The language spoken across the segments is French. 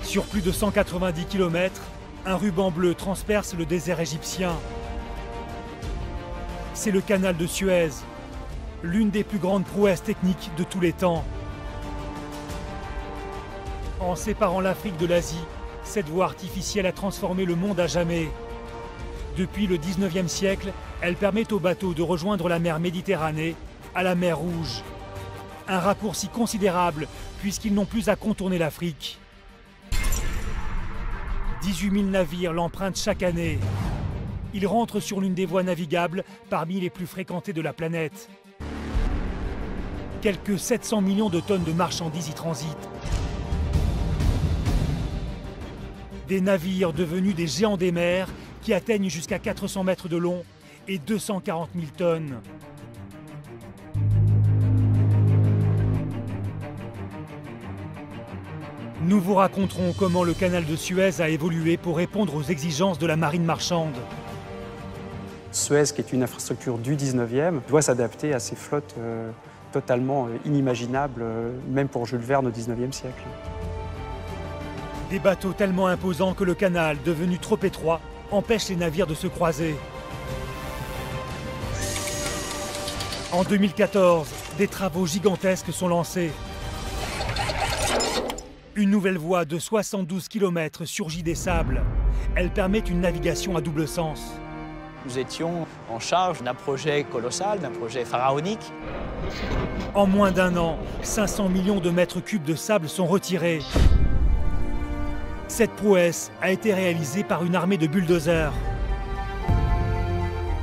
Sur plus de 190 km, un ruban bleu transperce le désert égyptien. C'est le canal de Suez, l'une des plus grandes prouesses techniques de tous les temps. En séparant l'Afrique de l'Asie, cette voie artificielle a transformé le monde à jamais. Depuis le 19e siècle, elle permet aux bateaux de rejoindre la mer Méditerranée à la mer Rouge. Un raccourci considérable puisqu'ils n'ont plus à contourner l'Afrique. 18 000 navires l'empruntent chaque année. Ils rentrent sur l'une des voies navigables parmi les plus fréquentées de la planète. Quelques 700 millions de tonnes de marchandises y transitent. Des navires devenus des géants des mers qui atteignent jusqu'à 400 mètres de long et 240 000 tonnes. Nous vous raconterons comment le canal de Suez a évolué pour répondre aux exigences de la marine marchande. Suez, qui est une infrastructure du 19e, doit s'adapter à ces flottes totalement inimaginables, même pour Jules Verne au 19e siècle. Des bateaux tellement imposants que le canal, devenu trop étroit, empêche les navires de se croiser. En 2014, des travaux gigantesques sont lancés. Une nouvelle voie de 72 km surgit des sables. Elle permet une navigation à double sens. Nous étions en charge d'un projet colossal, d'un projet pharaonique. En moins d'un an, 500 millions de mètres cubes de sable sont retirés. Cette prouesse a été réalisée par une armée de bulldozers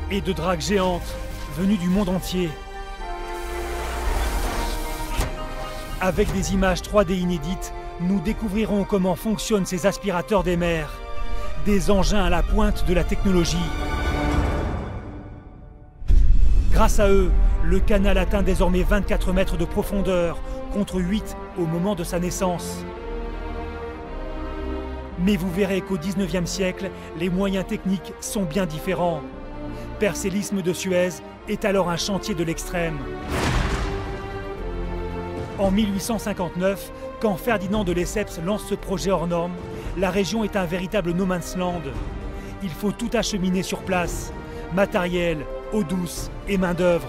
et de dragues géantes venues du monde entier. Avec des images 3D inédites, nous découvrirons comment fonctionnent ces aspirateurs des mers, des engins à la pointe de la technologie. Grâce à eux, le canal atteint désormais 24 mètres de profondeur, contre 8 au moment de sa naissance. Mais vous verrez qu'au 19e siècle, les moyens techniques sont bien différents. Percer l'isthme de Suez est alors un chantier de l'extrême. En 1859, quand Ferdinand de Lesseps lance ce projet hors norme, la région est un véritable no man's land. Il faut tout acheminer sur place, matériel, eau douce et main-d'œuvre.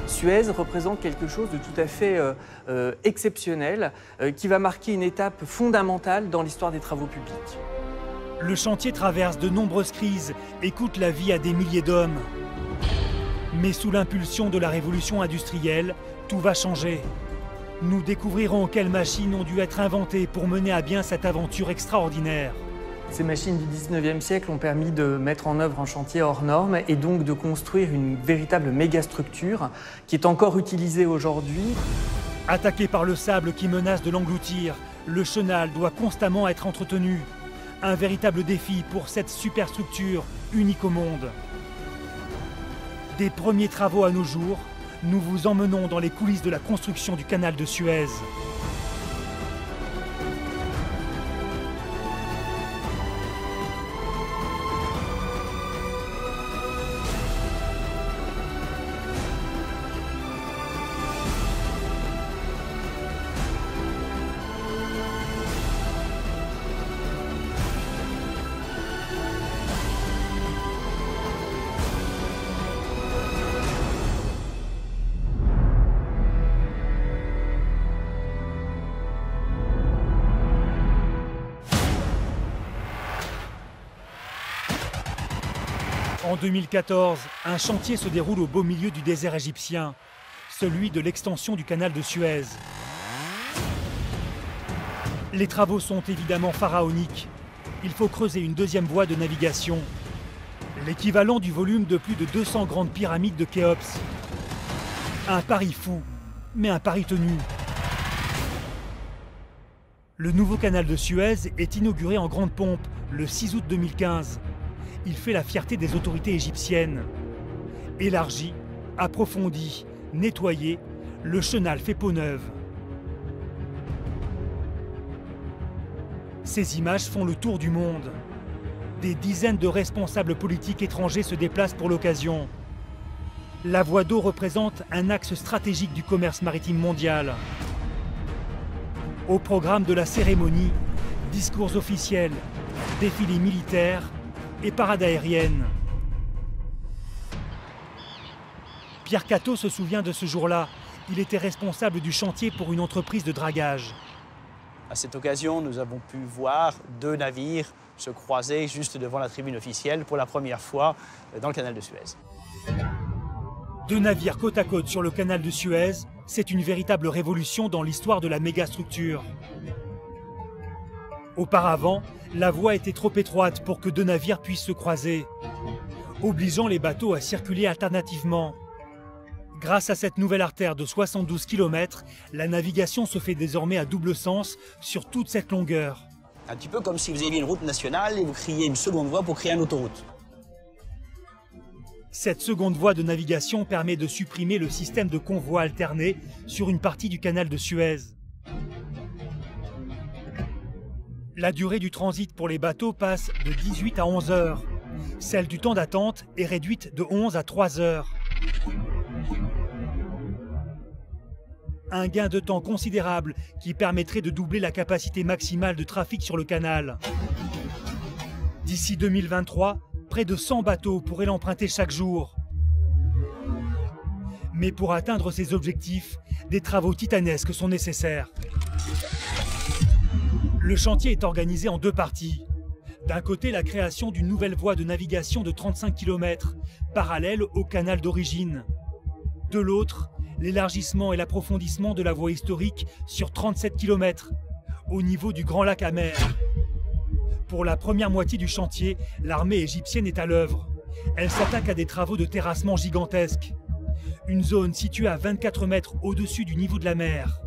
Suez représente quelque chose de tout à fait exceptionnel qui va marquer une étape fondamentale dans l'histoire des travaux publics. Le chantier traverse de nombreuses crises et coûte la vie à des milliers d'hommes. Mais sous l'impulsion de la révolution industrielle, tout va changer. Nous découvrirons quelles machines ont dû être inventées pour mener à bien cette aventure extraordinaire. Ces machines du 19e siècle ont permis de mettre en œuvre un chantier hors norme et donc de construire une véritable mégastructure qui est encore utilisée aujourd'hui. Attaqué par le sable qui menace de l'engloutir, le chenal doit constamment être entretenu. Un véritable défi pour cette superstructure unique au monde. Des premiers travaux à nos jours, nous vous emmenons dans les coulisses de la construction du canal de Suez. En 2014, un chantier se déroule au beau milieu du désert égyptien, celui de l'extension du canal de Suez. Les travaux sont évidemment pharaoniques. Il faut creuser une deuxième voie de navigation, l'équivalent du volume de plus de 200 grandes pyramides de Khéops. Un pari fou, mais un pari tenu. Le nouveau canal de Suez est inauguré en grande pompe le 6 août 2015. Il fait la fierté des autorités égyptiennes. Élargi, approfondi, nettoyé, le chenal fait peau neuve. Ces images font le tour du monde. Des dizaines de responsables politiques étrangers se déplacent pour l'occasion. La voie d'eau représente un axe stratégique du commerce maritime mondial. Au programme de la cérémonie, Discours officiels, défilés militaires et parades aériennes. Pierre Catto se souvient de ce jour-là. Il était responsable du chantier pour une entreprise de dragage. À cette occasion, nous avons pu voir 2 navires se croiser juste devant la tribune officielle pour la première fois dans le canal de Suez. 2 navires côte à côte sur le canal de Suez, c'est une véritable révolution dans l'histoire de la mégastructure. Auparavant, la voie était trop étroite pour que 2 navires puissent se croiser, obligeant les bateaux à circuler alternativement. Grâce à cette nouvelle artère de 72 km, la navigation se fait désormais à double sens sur toute cette longueur. Un petit peu comme si vous aviez une route nationale et vous créiez une seconde voie pour créer une autoroute. Cette seconde voie de navigation permet de supprimer le système de convoi alterné sur une partie du canal de Suez. La durée du transit pour les bateaux passe de 18 à 11 heures. Celle du temps d'attente est réduite de 11 à 3 heures. Un gain de temps considérable qui permettrait de doubler la capacité maximale de trafic sur le canal. D'ici 2023, près de 100 bateaux pourraient l'emprunter chaque jour. Mais pour atteindre ces objectifs, des travaux titanesques sont nécessaires. Le chantier est organisé en 2 parties. D'un côté, la création d'une nouvelle voie de navigation de 35 km, parallèle au canal d'origine. De l'autre, l'élargissement et l'approfondissement de la voie historique sur 37 km, au niveau du Grand Lac Amer. Pour la première moitié du chantier, l'armée égyptienne est à l'œuvre. Elle s'attaque à des travaux de terrassement gigantesques. Une zone située à 24 mètres au-dessus du niveau de la mer.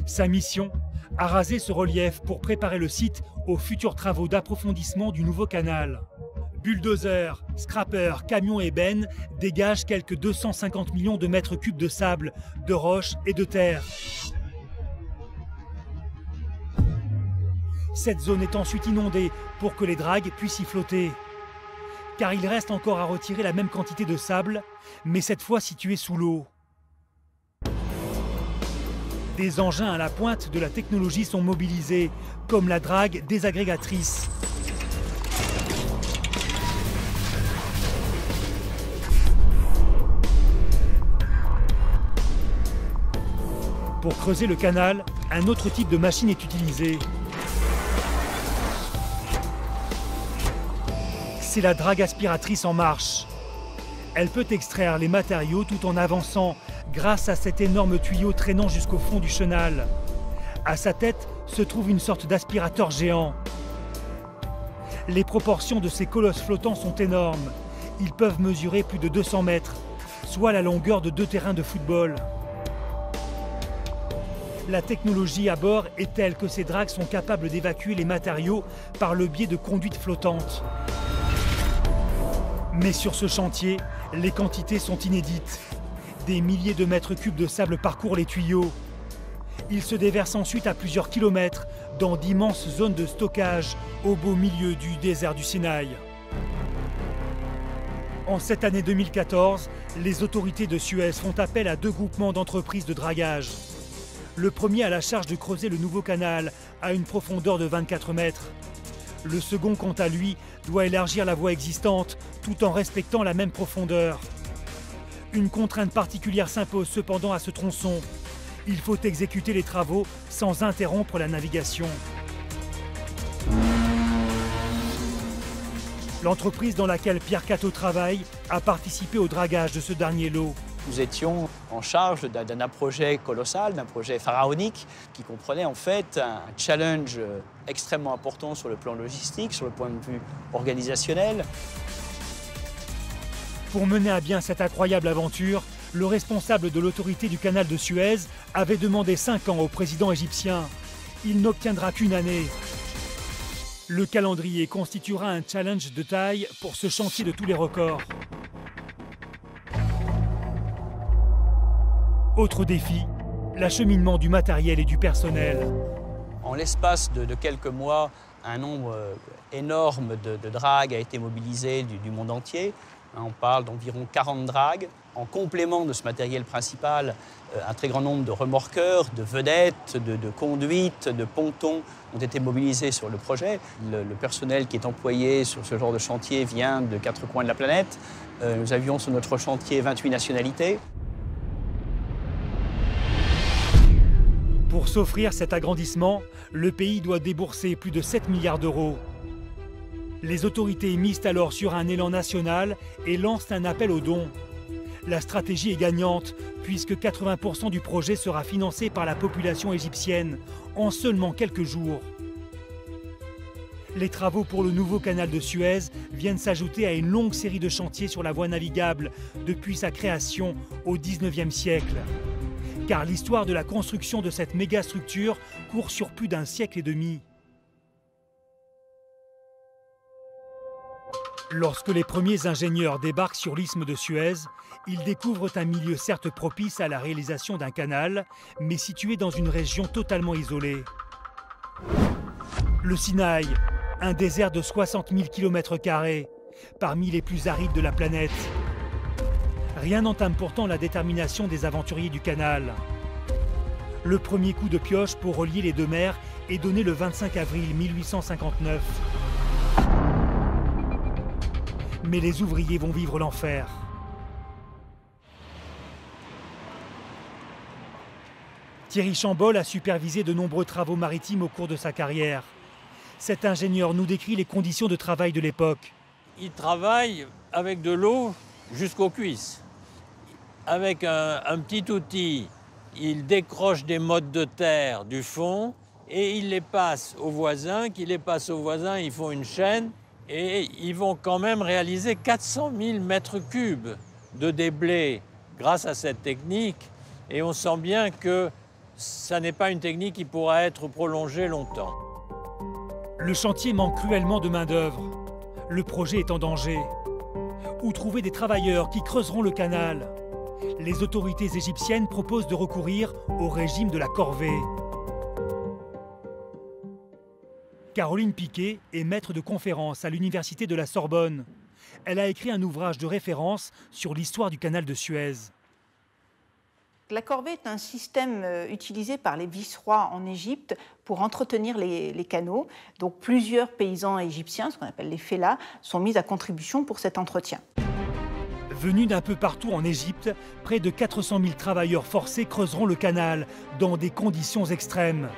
Sa mission, araser ce relief pour préparer le site aux futurs travaux d'approfondissement du nouveau canal. Bulldozers, scrappers, camions et bennes dégagent quelques 250 millions de mètres cubes de sable, de roches et de terre. Cette zone est ensuite inondée pour que les dragues puissent y flotter. Car il reste encore à retirer la même quantité de sable, mais cette fois située sous l'eau. Des engins à la pointe de la technologie sont mobilisés, comme la drague désagrégatrice. Pour creuser le canal, un autre type de machine est utilisé. C'est la drague aspiratrice en marche. Elle peut extraire les matériaux tout en avançant grâce à cet énorme tuyau traînant jusqu'au fond du chenal. À sa tête se trouve une sorte d'aspirateur géant. Les proportions de ces colosses flottants sont énormes. Ils peuvent mesurer plus de 200 mètres, soit la longueur de 2 terrains de football. La technologie à bord est telle que ces dragues sont capables d'évacuer les matériaux par le biais de conduites flottantes. Mais sur ce chantier, les quantités sont inédites. Des milliers de mètres cubes de sable parcourent les tuyaux. Ils se déversent ensuite à plusieurs kilomètres dans d'immenses zones de stockage au beau milieu du désert du Sinaï. En cette année 2014, les autorités de Suez font appel à 2 groupements d'entreprises de dragage. Le premier a la charge de creuser le nouveau canal à une profondeur de 24 mètres. Le second, quant à lui, doit élargir la voie existante tout en respectant la même profondeur. Une contrainte particulière s'impose cependant à ce tronçon. Il faut exécuter les travaux sans interrompre la navigation. L'entreprise dans laquelle Pierre Catto travaille a participé au dragage de ce dernier lot. Nous étions en charge d'un projet colossal, d'un projet pharaonique qui comprenait en fait un challenge extrêmement important sur le plan logistique, sur le point de vue organisationnel. Pour mener à bien cette incroyable aventure, le responsable de l'autorité du canal de Suez avait demandé 5 ans au président égyptien. Il n'obtiendra qu'une année. Le calendrier constituera un challenge de taille pour ce chantier de tous les records. Autre défi, l'acheminement du matériel et du personnel. En l'espace de quelques mois, un nombre énorme de dragues a été mobilisé du monde entier. On parle d'environ 40 dragues. En complément de ce matériel principal, un très grand nombre de remorqueurs, de vedettes, de conduites, de pontons ont été mobilisés sur le projet. Le personnel qui est employé sur ce genre de chantier vient de 4 coins de la planète. Nous avions sur notre chantier 28 nationalités. Pour s'offrir cet agrandissement, le pays doit débourser plus de 7 milliards d'euros. Les autorités misent alors sur un élan national et lancent un appel aux dons. La stratégie est gagnante puisque 80% du projet sera financé par la population égyptienne en seulement quelques jours. Les travaux pour le nouveau canal de Suez viennent s'ajouter à une longue série de chantiers sur la voie navigable depuis sa création au XIXe siècle. Car l'histoire de la construction de cette mégastructure court sur plus d'un siècle et demi. Lorsque les premiers ingénieurs débarquent sur l'isthme de Suez, ils découvrent un milieu certes propice à la réalisation d'un canal, mais situé dans une région totalement isolée. Le Sinaï, un désert de 60 000 km², parmi les plus arides de la planète. Rien n'entame pourtant la détermination des aventuriers du canal. Le premier coup de pioche pour relier les deux mers est donné le 25 avril 1859. Mais les ouvriers vont vivre l'enfer. Thierry Chambol a supervisé de nombreux travaux maritimes au cours de sa carrière. Cet ingénieur nous décrit les conditions de travail de l'époque. Il travaille avec de l'eau jusqu'aux cuisses. Avec un petit outil, il décroche des mottes de terre du fond et il les passe aux voisins, qui les passent aux voisins, ils font une chaîne. Et ils vont quand même réaliser 400 000 mètres cubes de déblais grâce à cette technique. Et on sent bien que ça n'est pas une technique qui pourra être prolongée longtemps. Le chantier manque cruellement de main-d'œuvre. Le projet est en danger. Où trouver des travailleurs qui creuseront le canal? Les autorités égyptiennes proposent de recourir au régime de la corvée. Caroline Piquet est maître de conférences à l'université de la Sorbonne. Elle a écrit un ouvrage de référence sur l'histoire du canal de Suez. La corvée est un système utilisé par les vice-rois en Égypte pour entretenir les canaux. Donc plusieurs paysans égyptiens, ce qu'on appelle les fellahs, sont mis à contribution pour cet entretien. Venus d'un peu partout en Égypte, près de 400 000 travailleurs forcés creuseront le canal dans des conditions extrêmes.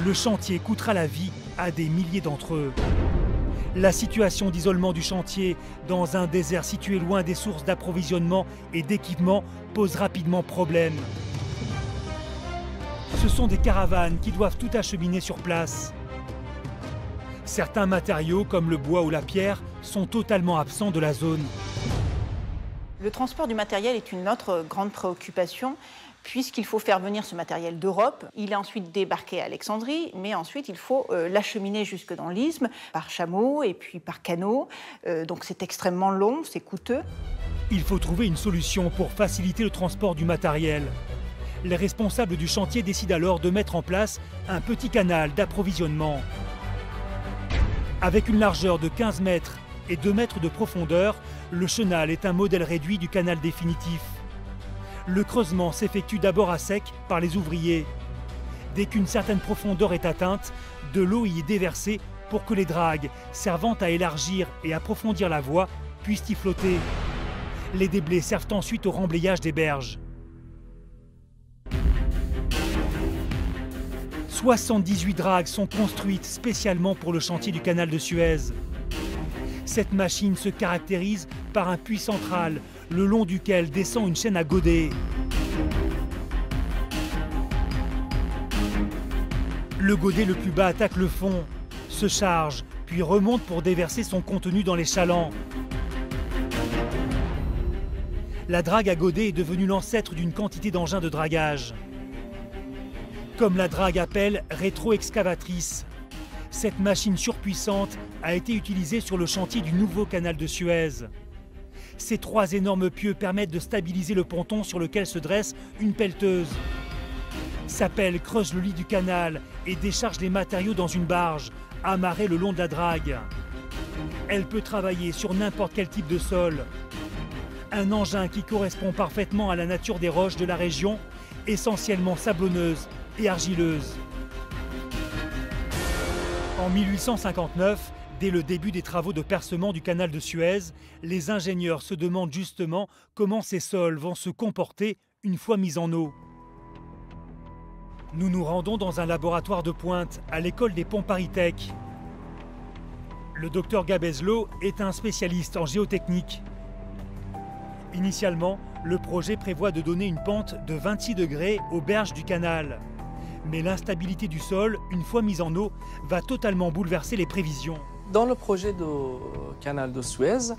Le chantier coûtera la vie à des milliers d'entre eux. La situation d'isolement du chantier dans un désert situé loin des sources d'approvisionnement et d'équipement pose rapidement problème. Ce sont des caravanes qui doivent tout acheminer sur place. Certains matériaux, comme le bois ou la pierre, sont totalement absents de la zone. Le transport du matériel est une autre grande préoccupation, puisqu'il faut faire venir ce matériel d'Europe. Il est ensuite débarqué à Alexandrie, mais ensuite il faut l'acheminer jusque dans l'isthme par chameau et puis par canot. Donc c'est extrêmement long, c'est coûteux. Il faut trouver une solution pour faciliter le transport du matériel. Les responsables du chantier décident alors de mettre en place un petit canal d'approvisionnement. Avec une largeur de 15 mètres et 2 mètres de profondeur, le chenal est un modèle réduit du canal définitif. Le creusement s'effectue d'abord à sec par les ouvriers. Dès qu'une certaine profondeur est atteinte, de l'eau y est déversée pour que les dragues, servant à élargir et approfondir la voie, puissent y flotter. Les déblais servent ensuite au remblayage des berges. 78 dragues sont construites spécialement pour le chantier du canal de Suez. Cette machine se caractérise par un puits central, le long duquel descend une chaîne à godets. Le godet le plus bas attaque le fond, se charge, puis remonte pour déverser son contenu dans les chalands. La drague à godet est devenue l'ancêtre d'une quantité d'engins de dragage. Comme la drague à pelle rétro-excavatrice, cette machine surpuissante a été utilisée sur le chantier du nouveau canal de Suez. Ces 3 énormes pieux permettent de stabiliser le ponton sur lequel se dresse une pelleteuse. Sa pelle creuse le lit du canal et décharge les matériaux dans une barge, amarrée le long de la drague. Elle peut travailler sur n'importe quel type de sol. Un engin qui correspond parfaitement à la nature des roches de la région, essentiellement sablonneuses et argileuses. En 1859, dès le début des travaux de percement du canal de Suez, les ingénieurs se demandent justement comment ces sols vont se comporter une fois mis en eau. Nous nous rendons dans un laboratoire de pointe à l'école des ponts ParisTech. Le docteur Gabezlo est un spécialiste en géotechnique. Initialement, le projet prévoit de donner une pente de 26 degrés aux berges du canal. Mais l'instabilité du sol, une fois mise en eau, va totalement bouleverser les prévisions. Dans le projet du canal de Suez,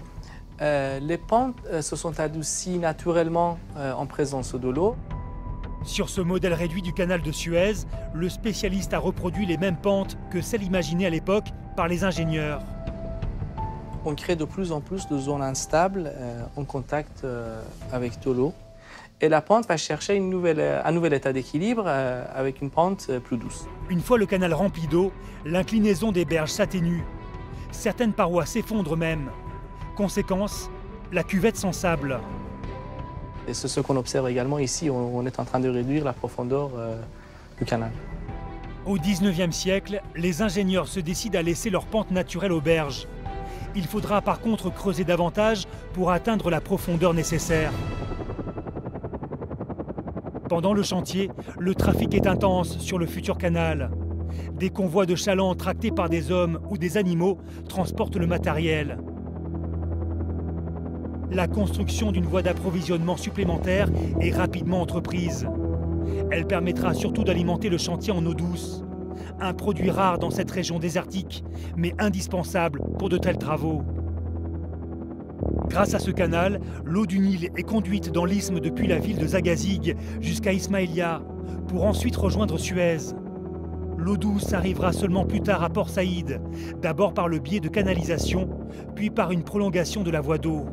les pentes se sont adoucies naturellement en présence de l'eau. Sur ce modèle réduit du canal de Suez, le spécialiste a reproduit les mêmes pentes que celles imaginées à l'époque par les ingénieurs. On crée de plus en plus de zones instables en contact avec de l'eau. Et la pente va chercher un nouvel état d'équilibre avec une pente plus douce. Une fois le canal rempli d'eau, l'inclinaison des berges s'atténue. Certaines parois s'effondrent même. Conséquence, la cuvette s'ensable. Et c'est ce qu'on observe également ici. On est en train de réduire la profondeur du canal. Au XIXe siècle, les ingénieurs se décident à laisser leur pente naturelle aux berges. Il faudra par contre creuser davantage pour atteindre la profondeur nécessaire. Pendant le chantier, le trafic est intense sur le futur canal. Des convois de chalands tractés par des hommes ou des animaux transportent le matériel. La construction d'une voie d'approvisionnement supplémentaire est rapidement entreprise. Elle permettra surtout d'alimenter le chantier en eau douce. Un produit rare dans cette région désertique, mais indispensable pour de tels travaux. Grâce à ce canal, l'eau du Nil est conduite dans l'isthme depuis la ville de Zagazig jusqu'à Ismaïlia, pour ensuite rejoindre Suez. L'eau douce arrivera seulement plus tard à Port Saïd, d'abord par le biais de canalisation, puis par une prolongation de la voie d'eau.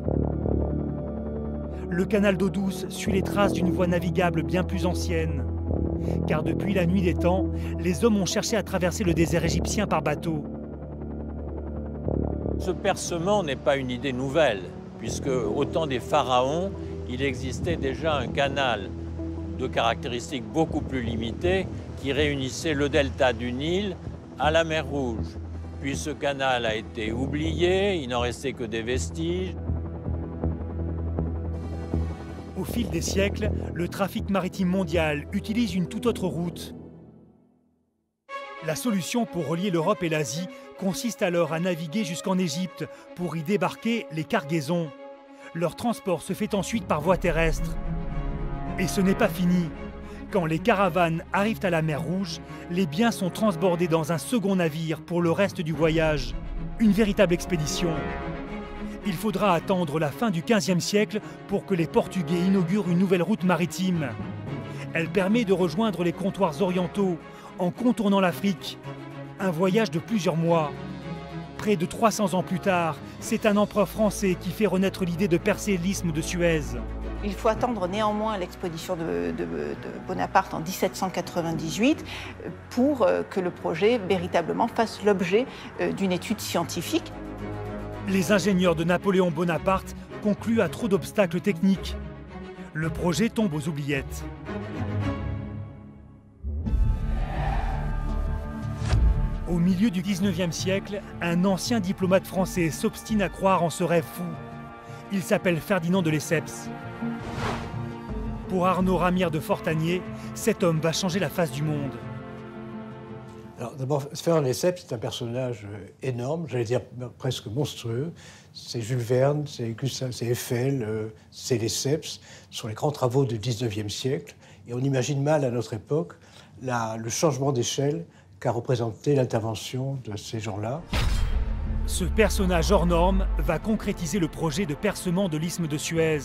Le canal d'eau douce suit les traces d'une voie navigable bien plus ancienne. Car depuis la nuit des temps, les hommes ont cherché à traverser le désert égyptien par bateau. Ce percement n'est pas une idée nouvelle, puisque au temps des pharaons, il existait déjà un canal de caractéristiques beaucoup plus limitées qui réunissait le delta du Nil à la mer Rouge. Puis ce canal a été oublié, il n'en restait que des vestiges. Au fil des siècles, le trafic maritime mondial utilise une toute autre route. La solution pour relier l'Europe et l'Asie consiste alors à naviguer jusqu'en Égypte pour y débarquer les cargaisons. Leur transport se fait ensuite par voie terrestre. Et ce n'est pas fini. Quand les caravanes arrivent à la mer Rouge, les biens sont transbordés dans un second navire pour le reste du voyage. Une véritable expédition. Il faudra attendre la fin du XVe siècle pour que les Portugais inaugurent une nouvelle route maritime. Elle permet de rejoindre les comptoirs orientaux en contournant l'Afrique. Un voyage de plusieurs mois. Près de 300 ans plus tard, c'est un empereur français qui fait renaître l'idée de percer l'isthme de Suez. Il faut attendre néanmoins l'expédition de Bonaparte en 1798 pour que le projet véritablement fasse l'objet d'une étude scientifique. Les ingénieurs de Napoléon Bonaparte concluent à trop d'obstacles techniques. Le projet tombe aux oubliettes. Au milieu du XIXe siècle, un ancien diplomate français s'obstine à croire en ce rêve fou. Il s'appelle Ferdinand de Lesseps. Pour Arnaud Ramière de Fortanier, cet homme va changer la face du monde. Alors d'abord, Ferdinand de Lesseps est un personnage énorme, j'allais dire presque monstrueux. C'est Jules Verne, c'est Eiffel, c'est Lesseps. Ce sont les grands travaux du XIXe siècle. Et on imagine mal à notre époque le changement d'échelle qu'a représenté l'intervention de ces gens-là. Ce personnage hors norme va concrétiser le projet de percement de l'isthme de Suez.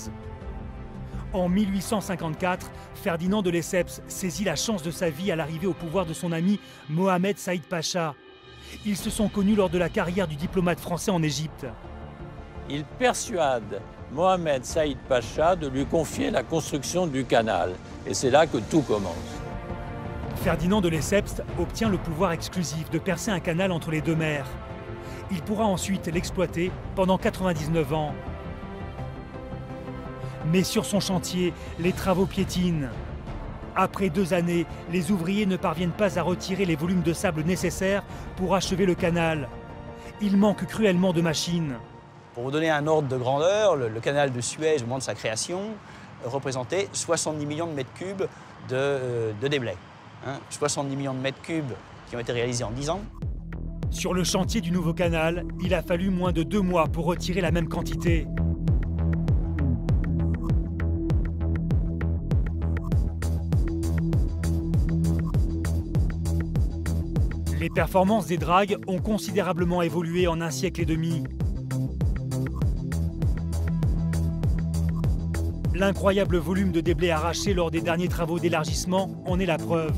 En 1854, Ferdinand de Lesseps saisit la chance de sa vie à l'arrivée au pouvoir de son ami Mohamed Saïd Pacha. Ils se sont connus lors de la carrière du diplomate français en Égypte. Il persuade Mohamed Saïd Pacha de lui confier la construction du canal. Et c'est là que tout commence. Ferdinand de Lesseps obtient le pouvoir exclusif de percer un canal entre les deux mers. Il pourra ensuite l'exploiter pendant 99 ans. Mais sur son chantier, les travaux piétinent. Après 2 années, les ouvriers ne parviennent pas à retirer les volumes de sable nécessaires pour achever le canal. Il manque cruellement de machines. Pour vous donner un ordre de grandeur, le canal de Suez, au moment de sa création, représentait 70 millions de mètres cubes de déblais. 70 millions de mètres cubes qui ont été réalisés en 10 ans. Sur le chantier du nouveau canal, il a fallu moins de 2 mois pour retirer la même quantité. Les performances des dragues ont considérablement évolué en 1 siècle et demi. L'incroyable volume de déblais arrachés lors des derniers travaux d'élargissement en est la preuve.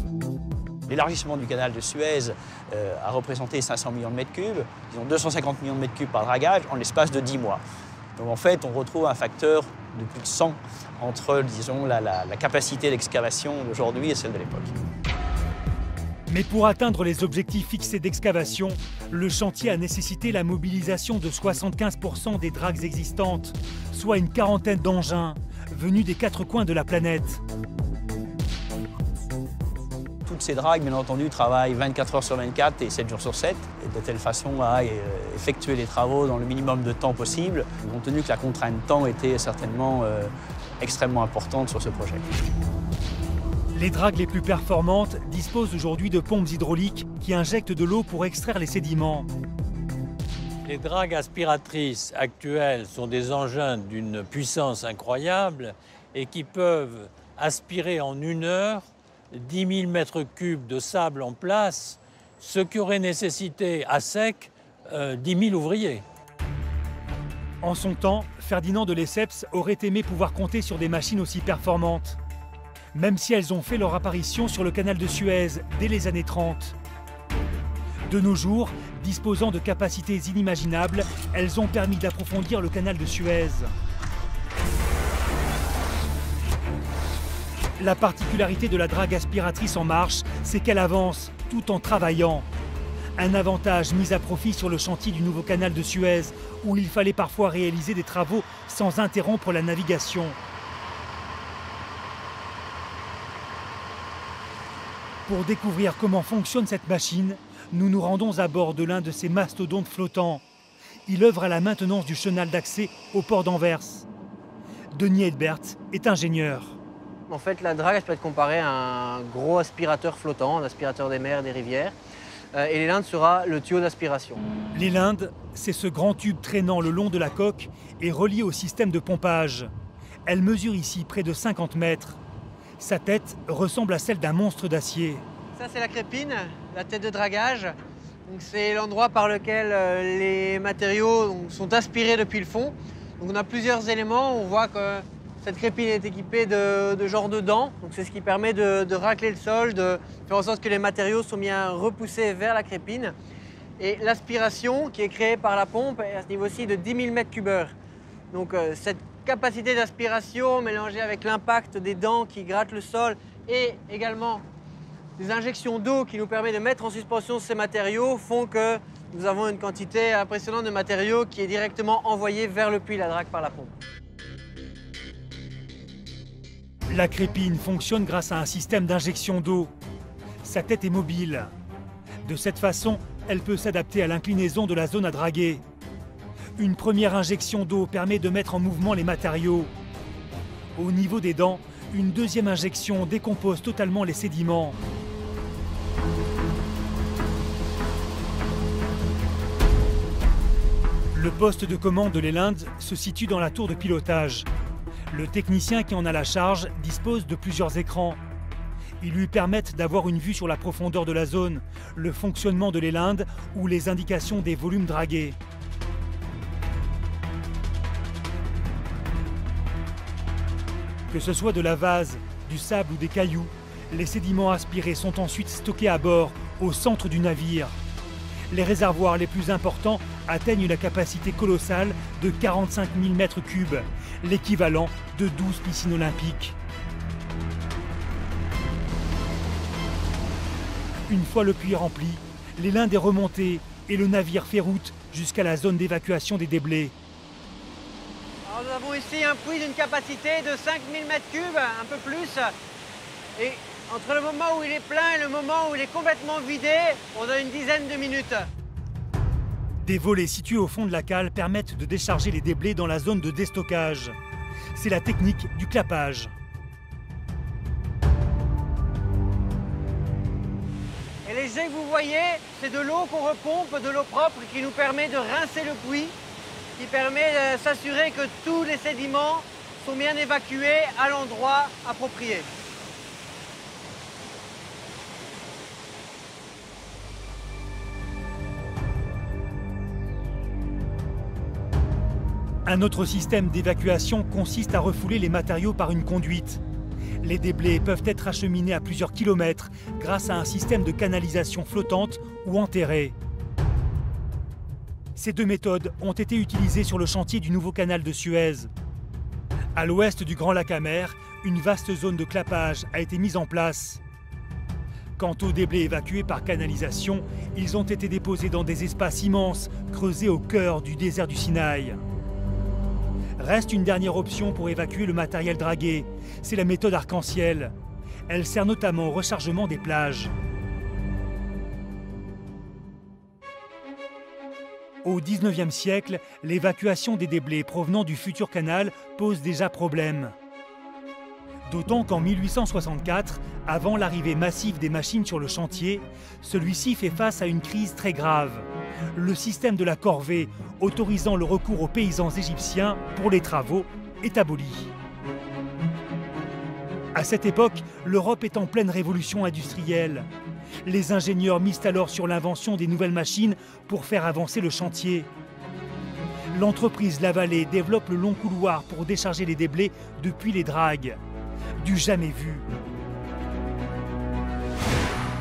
L'élargissement du canal de Suez a représenté 500 millions de mètres cubes, disons 250 millions de mètres cubes par dragage en l'espace de 10 mois. Donc en fait, on retrouve un facteur de plus de 100 entre, disons, la capacité d'excavation d'aujourd'hui et celle de l'époque. Mais pour atteindre les objectifs fixés d'excavation, le chantier a nécessité la mobilisation de 75% des dragues existantes, soit une quarantaine d'engins venus des 4 coins de la planète. Toutes ces dragues, bien entendu, travaillent 24 heures sur 24 et 7 jours sur 7, et de telle façon à effectuer les travaux dans le minimum de temps possible, compte tenu que la contrainte de temps était certainement extrêmement importante sur ce projet. Les dragues les plus performantes disposent aujourd'hui de pompes hydrauliques qui injectent de l'eau pour extraire les sédiments. Les dragues aspiratrices actuelles sont des engins d'une puissance incroyable et qui peuvent aspirer en 1 heure 10 000 mètres cubes de sable en place, ce qui aurait nécessité à sec 10 000 ouvriers. En son temps, Ferdinand de Lesseps aurait aimé pouvoir compter sur des machines aussi performantes, même si elles ont fait leur apparition sur le canal de Suez dès les années 30. De nos jours, disposant de capacités inimaginables, elles ont permis d'approfondir le canal de Suez. La particularité de la drague aspiratrice en marche, c'est qu'elle avance tout en travaillant. Un avantage mis à profit sur le chantier du nouveau canal de Suez, où il fallait parfois réaliser des travaux sans interrompre la navigation. Pour découvrir comment fonctionne cette machine, nous nous rendons à bord de l'un de ces mastodontes flottants. Il œuvre à la maintenance du chenal d'accès au port d'Anvers. Denis Edbert est ingénieur. En fait, la drague peut être comparée à un gros aspirateur flottant, un aspirateur des mers et des rivières. Et l'élingue sera le tuyau d'aspiration. L'élingue, c'est ce grand tube traînant le long de la coque et relié au système de pompage. Elle mesure ici près de 50 mètres. Sa tête ressemble à celle d'un monstre d'acier. Ça, c'est la crépine, la tête de dragage. C'est l'endroit par lequel les matériaux sont aspirés depuis le fond. Donc, on a plusieurs éléments. On voit que cette crépine est équipée de genres de dents. C'est ce qui permet de racler le sol, de faire en sorte que les matériaux sont bien repoussés vers la crépine. Et l'aspiration, qui est créée par la pompe, est à ce niveau-ci de 10 000 mètres cubeurs. Donc cette capacité d'aspiration mélangée avec l'impact des dents qui grattent le sol et également des injections d'eau qui nous permettent de mettre en suspension ces matériaux font que nous avons une quantité impressionnante de matériaux qui est directement envoyée vers le puits la drague par la pompe. La crépine fonctionne grâce à un système d'injection d'eau. Sa tête est mobile. De cette façon, elle peut s'adapter à l'inclinaison de la zone à draguer. Une première injection d'eau permet de mettre en mouvement les matériaux. Au niveau des dents, une deuxième injection décompose totalement les sédiments. Le poste de commande de l'élingue se situe dans la tour de pilotage. Le technicien qui en a la charge dispose de plusieurs écrans. Ils lui permettent d'avoir une vue sur la profondeur de la zone, le fonctionnement de l'élingue ou les indications des volumes dragués. Que ce soit de la vase, du sable ou des cailloux, les sédiments aspirés sont ensuite stockés à bord, au centre du navire. Les réservoirs les plus importants atteignent la capacité colossale de 45 000 mètres cubes, l'équivalent de 12 piscines olympiques. Une fois le puits rempli, l'élingue est remontée et le navire fait route jusqu'à la zone d'évacuation des déblais. Alors nous avons ici un puits d'une capacité de 5000 m3, un peu plus. Et entre le moment où il est plein et le moment où il est complètement vidé, on a une dizaine de minutes. Des volets situés au fond de la cale permettent de décharger les déblais dans la zone de déstockage. C'est la technique du clapage. Et les jets que vous voyez, c'est de l'eau qu'on repompe, de l'eau propre qui nous permet de rincer le puits, qui permet de s'assurer que tous les sédiments sont bien évacués à l'endroit approprié. Un autre système d'évacuation consiste à refouler les matériaux par une conduite. Les déblais peuvent être acheminés à plusieurs kilomètres grâce à un système de canalisation flottante ou enterrée. Ces deux méthodes ont été utilisées sur le chantier du nouveau canal de Suez. À l'ouest du Grand Lac Amer, une vaste zone de clapage a été mise en place. Quant aux déblais évacués par canalisation, ils ont été déposés dans des espaces immenses creusés au cœur du désert du Sinaï. Reste une dernière option pour évacuer le matériel dragué, c'est la méthode arc-en-ciel. Elle sert notamment au rechargement des plages. Au XIXe siècle, l'évacuation des déblais provenant du futur canal pose déjà problème. D'autant qu'en 1864, avant l'arrivée massive des machines sur le chantier, celui-ci fait face à une crise très grave. Le système de la corvée, autorisant le recours aux paysans égyptiens pour les travaux, est aboli. À cette époque, l'Europe est en pleine révolution industrielle. Les ingénieurs misent alors sur l'invention des nouvelles machines pour faire avancer le chantier. L'entreprise Lavallée développe le long couloir pour décharger les déblais depuis les dragues. Du jamais vu.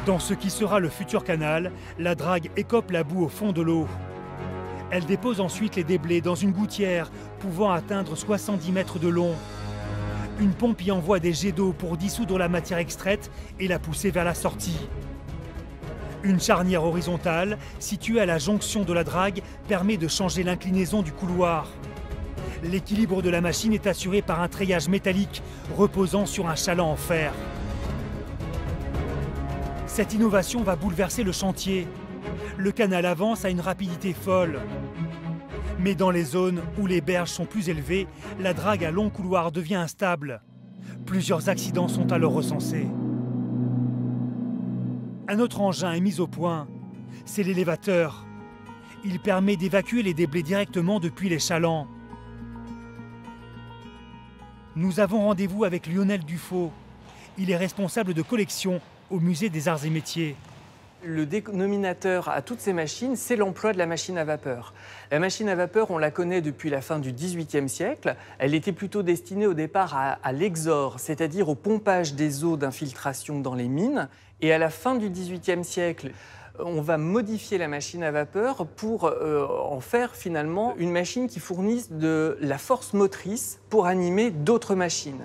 Dans ce qui sera le futur canal, la drague écope la boue au fond de l'eau. Elle dépose ensuite les déblais dans une gouttière pouvant atteindre 70 mètres de long. Une pompe y envoie des jets d'eau pour dissoudre la matière extraite et la pousser vers la sortie. Une charnière horizontale, située à la jonction de la drague, permet de changer l'inclinaison du couloir. L'équilibre de la machine est assuré par un treillage métallique reposant sur un chaland en fer. Cette innovation va bouleverser le chantier. Le canal avance à une rapidité folle. Mais dans les zones où les berges sont plus élevées, la drague à long couloir devient instable. Plusieurs accidents sont alors recensés. Un autre engin est mis au point. C'est l'élévateur. Il permet d'évacuer les déblais directement depuis les chalands. Nous avons rendez-vous avec Lionel Dufaux. Il est responsable de collection au Musée des Arts et Métiers. Le dénominateur à toutes ces machines, c'est l'emploi de la machine à vapeur. La machine à vapeur, on la connaît depuis la fin du XVIIIe siècle. Elle était plutôt destinée au départ à l'exore, c'est-à-dire au pompage des eaux d'infiltration dans les mines. Et à la fin du XVIIIe siècle, on va modifier la machine à vapeur pour en faire finalement une machine qui fournisse de la force motrice pour animer d'autres machines.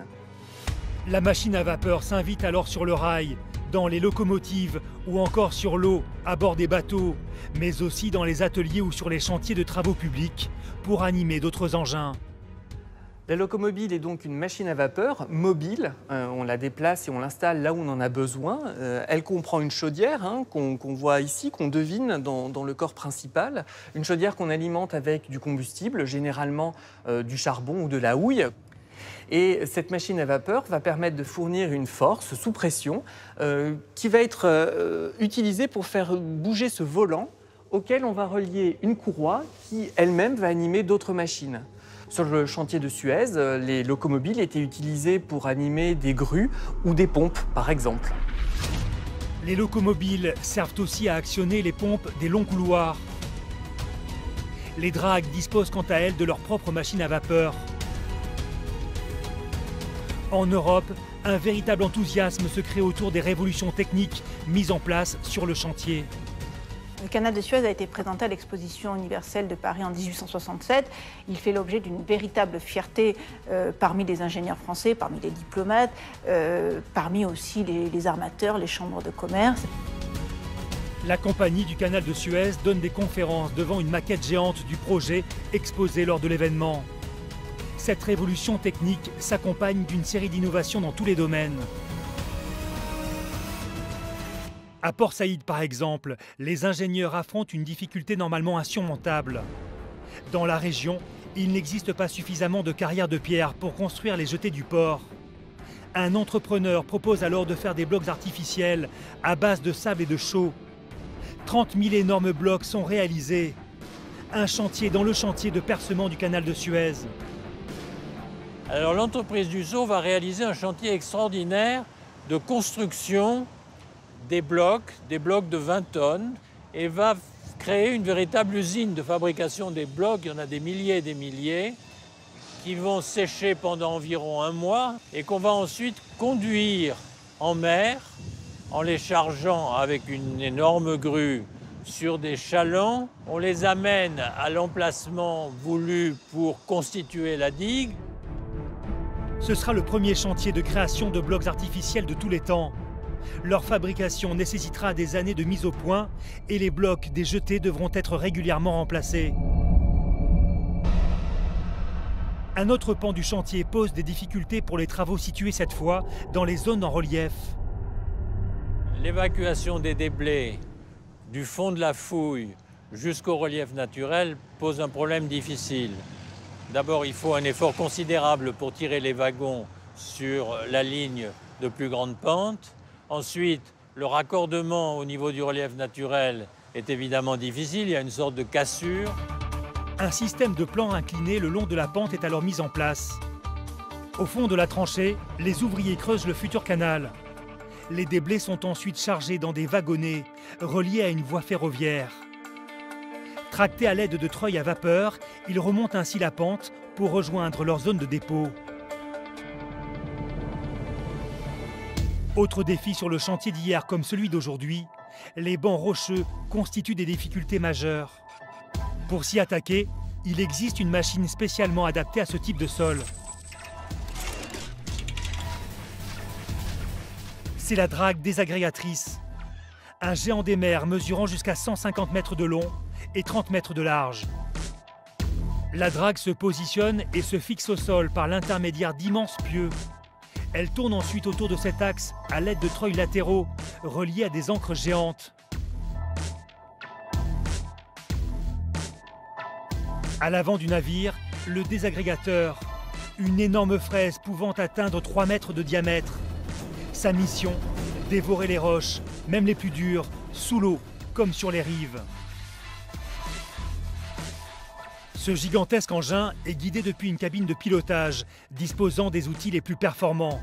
La machine à vapeur s'invite alors sur le rail, dans les locomotives ou encore sur l'eau, à bord des bateaux, mais aussi dans les ateliers ou sur les chantiers de travaux publics pour animer d'autres engins. La locomobile est donc une machine à vapeur mobile. On la déplace et on l'installe là où on en a besoin. Elle comprend une chaudière qu'on voit ici, qu'on devine dans le corps principal. Une chaudière qu'on alimente avec du combustible, généralement du charbon ou de la houille. Et cette machine à vapeur va permettre de fournir une force sous pression qui va être utilisée pour faire bouger ce volant auquel on va relier une courroie qui elle-même va animer d'autres machines. Sur le chantier de Suez, les locomobiles étaient utilisées pour animer des grues ou des pompes, par exemple. Les locomobiles servent aussi à actionner les pompes des longs couloirs. Les dragues disposent quant à elles de leur propre machine à vapeur. En Europe, un véritable enthousiasme se crée autour des révolutions techniques mises en place sur le chantier. Le canal de Suez a été présenté à l'exposition universelle de Paris en 1867. Il fait l'objet d'une véritable fierté parmi les ingénieurs français, parmi les diplomates, parmi aussi les armateurs, les chambres de commerce. La compagnie du canal de Suez donne des conférences devant une maquette géante du projet exposée lors de l'événement. Cette révolution technique s'accompagne d'une série d'innovations dans tous les domaines. À Port Saïd, par exemple, les ingénieurs affrontent une difficulté normalement insurmontable. Dans la région, il n'existe pas suffisamment de carrières de pierre pour construire les jetées du port. Un entrepreneur propose alors de faire des blocs artificiels à base de sable et de chaux. 30 000 énormes blocs sont réalisés. Un chantier dans le chantier de percement du canal de Suez. Alors l'entreprise Dussault va réaliser un chantier extraordinaire de construction des blocs de 20 tonnes, et va créer une véritable usine de fabrication des blocs. Il y en a des milliers et des milliers, qui vont sécher pendant environ 1 mois et qu'on va ensuite conduire en mer en les chargeant avec une énorme grue sur des chalands. On les amène à l'emplacement voulu pour constituer la digue. Ce sera le premier chantier de création de blocs artificiels de tous les temps. Leur fabrication nécessitera des années de mise au point et les blocs des jetées devront être régulièrement remplacés. Un autre pan du chantier pose des difficultés pour les travaux situés cette fois dans les zones en relief. L'évacuation des déblais du fond de la fouille jusqu'au relief naturel pose un problème difficile. D'abord, il faut un effort considérable pour tirer les wagons sur la ligne de plus grande pente. Ensuite, le raccordement au niveau du relief naturel est évidemment difficile, il y a une sorte de cassure. Un système de plans inclinés le long de la pente est alors mis en place. Au fond de la tranchée, les ouvriers creusent le futur canal. Les déblais sont ensuite chargés dans des wagonnets reliés à une voie ferroviaire. Tractés à l'aide de treuils à vapeur, ils remontent ainsi la pente pour rejoindre leur zone de dépôt. Autre défi sur le chantier d'hier comme celui d'aujourd'hui, les bancs rocheux constituent des difficultés majeures. Pour s'y attaquer, il existe une machine spécialement adaptée à ce type de sol. C'est la drague désagrégatrice, un géant des mers mesurant jusqu'à 150 mètres de long et 30 mètres de large. La drague se positionne et se fixe au sol par l'intermédiaire d'immenses pieux. Elle tourne ensuite autour de cet axe à l'aide de treuils latéraux reliés à des ancres géantes. À l'avant du navire, le désagrégateur, une énorme fraise pouvant atteindre 3 mètres de diamètre. Sa mission, dévorer les roches, même les plus dures, sous l'eau, comme sur les rives. Ce gigantesque engin est guidé depuis une cabine de pilotage, disposant des outils les plus performants.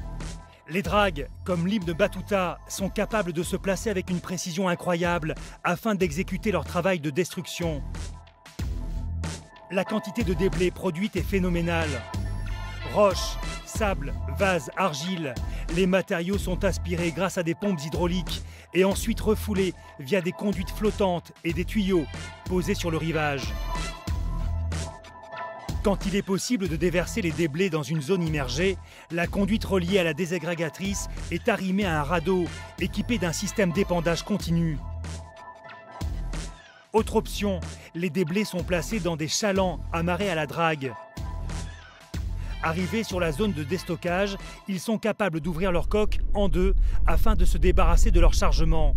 Les dragues, comme l'hymne Batuta, sont capables de se placer avec une précision incroyable afin d'exécuter leur travail de destruction. La quantité de déblais produite est phénoménale. Roches, sable, vases, argile, les matériaux sont aspirés grâce à des pompes hydrauliques et ensuite refoulés via des conduites flottantes et des tuyaux posés sur le rivage. Quand il est possible de déverser les déblais dans une zone immergée, la conduite reliée à la désagrégatrice est arrimée à un radeau équipé d'un système d'épandage continu. Autre option, les déblais sont placés dans des chalands amarrés à la drague. Arrivés sur la zone de déstockage, ils sont capables d'ouvrir leur coque en deux afin de se débarrasser de leur chargement.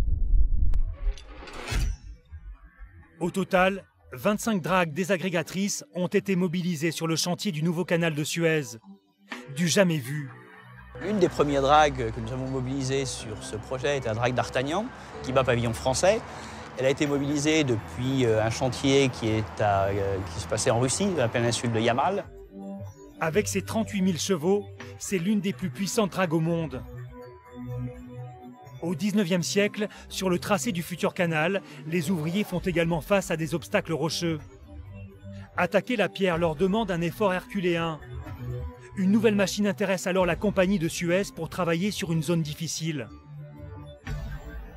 Au total, 25 dragues désagrégatrices ont été mobilisées sur le chantier du nouveau canal de Suez. Du jamais vu. L'une des premières dragues que nous avons mobilisées sur ce projet est la drague d'Artagnan, qui bat pavillon français. Elle a été mobilisée depuis un chantier qui se passait en Russie, dans la péninsule de Yamal. Avec ses 38 000 chevaux, c'est l'une des plus puissantes dragues au monde. Au XIXe siècle, sur le tracé du futur canal, les ouvriers font également face à des obstacles rocheux. Attaquer la pierre leur demande un effort herculéen. Une nouvelle machine intéresse alors la compagnie de Suez pour travailler sur une zone difficile.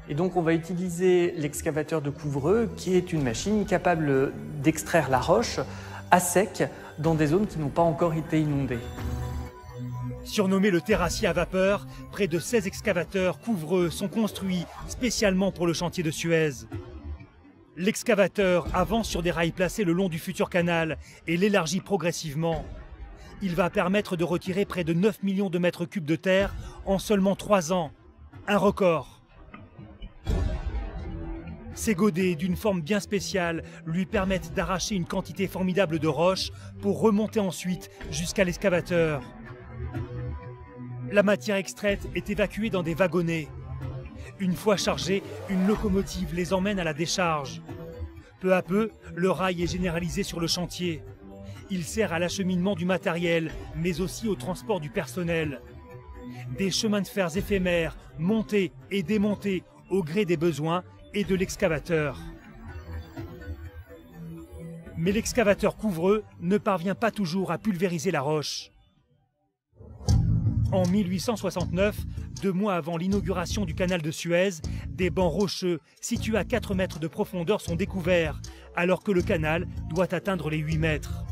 Et donc on va utiliser l'excavateur de couvreux, qui est une machine capable d'extraire la roche à sec dans des zones qui n'ont pas encore été inondées. Surnommé le terrassier à vapeur, près de 16 excavateurs couvreux sont construits spécialement pour le chantier de Suez. L'excavateur avance sur des rails placés le long du futur canal et l'élargit progressivement. Il va permettre de retirer près de 9 millions de mètres cubes de terre en seulement 3 ans. Un record. Ces godets, d'une forme bien spéciale, lui permettent d'arracher une quantité formidable de roches pour remonter ensuite jusqu'à l'excavateur. La matière extraite est évacuée dans des wagonnets. Une fois chargés, une locomotive les emmène à la décharge. Peu à peu, le rail est généralisé sur le chantier. Il sert à l'acheminement du matériel, mais aussi au transport du personnel. Des chemins de fer éphémères, montés et démontés au gré des besoins et de l'excavateur. Mais l'excavateur couvreux ne parvient pas toujours à pulvériser la roche. En 1869, 2 mois avant l'inauguration du canal de Suez, des bancs rocheux situés à 4 mètres de profondeur sont découverts, alors que le canal doit atteindre les 8 mètres.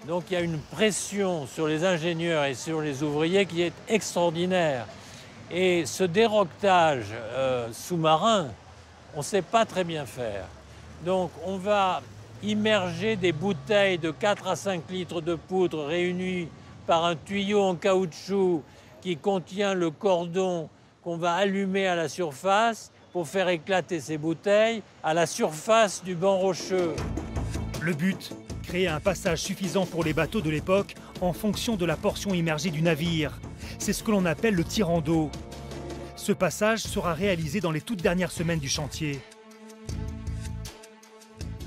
Donc il y a une pression sur les ingénieurs et sur les ouvriers qui est extraordinaire. Et ce déroquetage sous-marin, on ne sait pas très bien faire. Donc on va immerger des bouteilles de 4 à 5 litres de poudre réunies par un tuyau en caoutchouc qui contient le cordon qu'on va allumer à la surface pour faire éclater ces bouteilles à la surface du banc rocheux. Le but, créer un passage suffisant pour les bateaux de l'époque en fonction de la portion immergée du navire. C'est ce que l'on appelle le tirant d'eau. Ce passage sera réalisé dans les toutes dernières semaines du chantier.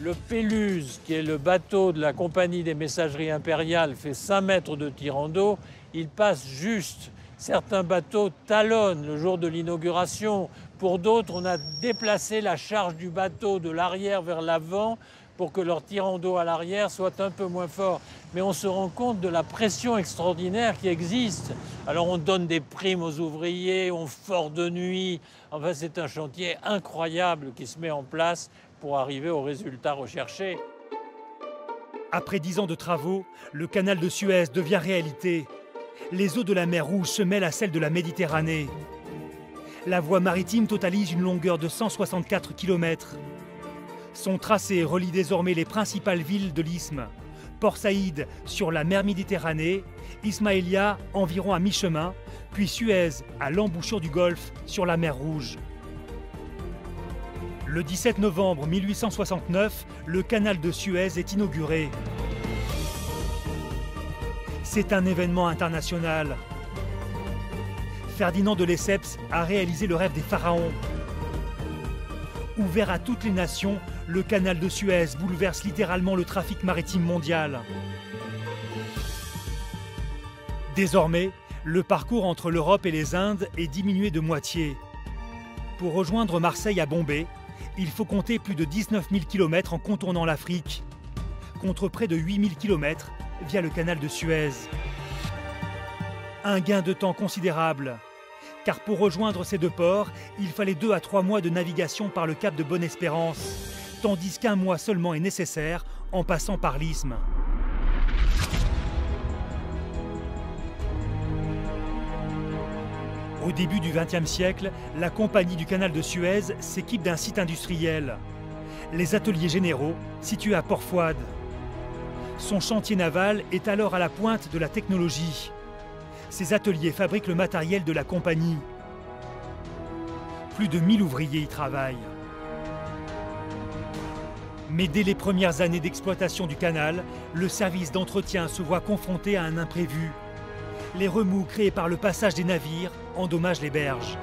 Le Péluse, qui est le bateau de la compagnie des messageries impériales, fait 5 mètres de tirant d'eau. Il passe juste. Certains bateaux talonnent le jour de l'inauguration. Pour d'autres, on a déplacé la charge du bateau de l'arrière vers l'avant pour que leur tirant d'eau à l'arrière soit un peu moins fort. Mais on se rend compte de la pression extraordinaire qui existe. Alors on donne des primes aux ouvriers, on fort de nuit. Enfin, c'est un chantier incroyable qui se met en place pour arriver au résultat recherché. Après 10 ans de travaux, le canal de Suez devient réalité. Les eaux de la mer Rouge se mêlent à celles de la Méditerranée. La voie maritime totalise une longueur de 164 km. Son tracé relie désormais les principales villes de l'isthme. Port Saïd sur la mer Méditerranée, Ismaïlia environ à mi-chemin, puis Suez à l'embouchure du Golfe sur la mer Rouge. Le 17 novembre 1869, le canal de Suez est inauguré. C'est un événement international. Ferdinand de Lesseps a réalisé le rêve des pharaons. Ouvert à toutes les nations, le canal de Suez bouleverse littéralement le trafic maritime mondial. Désormais, le parcours entre l'Europe et les Indes est diminué de moitié. Pour rejoindre Marseille à Bombay, il faut compter plus de 19 000 km en contournant l'Afrique, contre près de 8 000 km via le canal de Suez. Un gain de temps considérable, car pour rejoindre ces 2 ports, il fallait 2 à 3 mois de navigation par le cap de Bonne-Espérance, tandis qu'1 mois seulement est nécessaire en passant par l'isthme. Au début du XXe siècle, la compagnie du canal de Suez s'équipe d'un site industriel, les ateliers généraux, situés à Port-Fouad. Son chantier naval est alors à la pointe de la technologie. Ces ateliers fabriquent le matériel de la compagnie. Plus de 1000 ouvriers y travaillent. Mais dès les premières années d'exploitation du canal, le service d'entretien se voit confronté à un imprévu. Les remous créés par le passage des navires endommagent les berges.